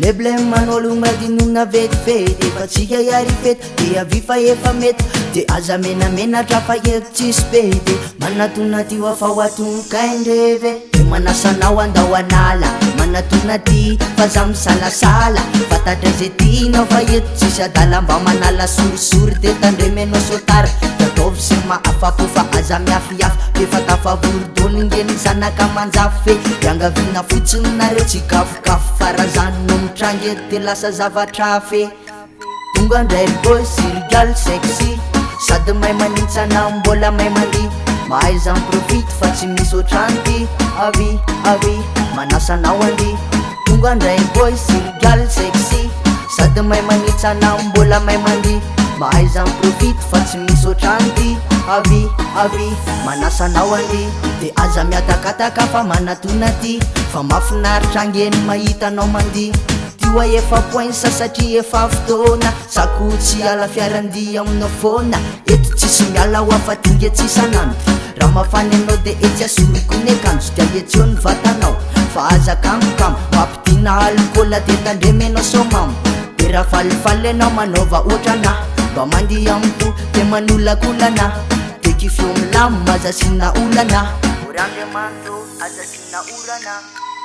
Lebleman'olo madinona vetivety efa tsika iary fety de avifa efa mety de aza menamenatra fa eto tsisy be de manatona ty oafa hoatonkaindreve de manasanao andao anala manatona ty fa za misalasala fatatra ze tinao fa eto tsisy adala mba manala sorisory de tandremenao sotara ataovy sy maafapo fa aza miafiafy efa tafavorodolo ingeny zanaka manjafy fe iangavina fotsiny nareo tsy kafokafo farazanino mitrangy eto de lasa zavatra fe tonga ndray boy sirigal sexy sady may manintsana mbola may mandi mahay zany profite fa tsy misy otranty avy manasanao andi tonga ndray boy sirigal sexy sady may manintsana mbola may mandi mahay zany profite fa tsy misy otranty avy manasanao andi de aza miatakataka fa manatona ty fa mafinaritra angeny mahitanao mandi wa efa poinsa satria efa fotoana sako tsy ala fiarandia aminao foana eto tsisy miala ho afa dinga tsisanandro raha mafany anao de etsy asorokony akanjo dia etseo ny vatanao fa aza kamokamo mampidina alikola de tandremenao somamo de raha falifaly anao manaova ohatrana mba mandy amiko de manolakolana de kifeo milamo aza sina olana orandriamanitro aza sina orana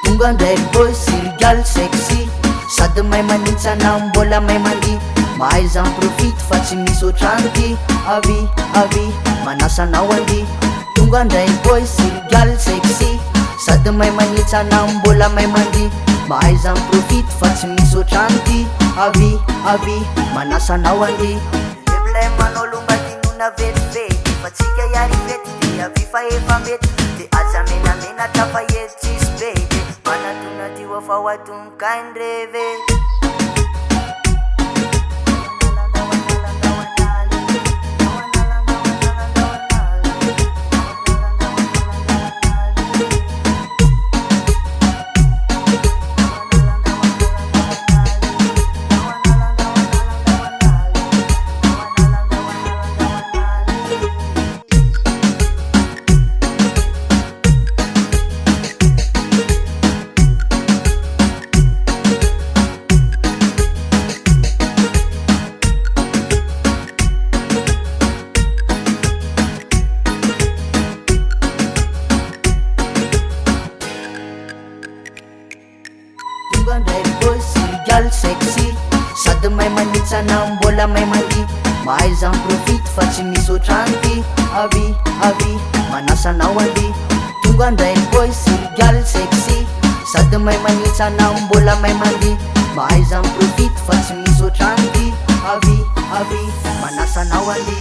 tonga ndray boy sirigal sexy sady may manintsana mbola may mandi mahay zany profite fa tsy misy otranty avy manasanao andi tonga ndray boy sirigal sexy sady may manintsana mbola may mandi mahay zany profite fa tsy misy otranty avy manasanao andi ebleman'olo madinona vetivety fa tsika iary fety de avifa efa mety de aza menamenatra fa eto tsisy be de manatona ty oafa hoatonkaindreve ndray boy sirigal sexy sady may manintsana mbola may mandi mahay zany profite fa tsy misy otranty avy manasanao andi tonga ndray boy sirigal sexy sady may manintsana mbola may mandi mahay zany profite fa tsy misy otranty avy manasanao andi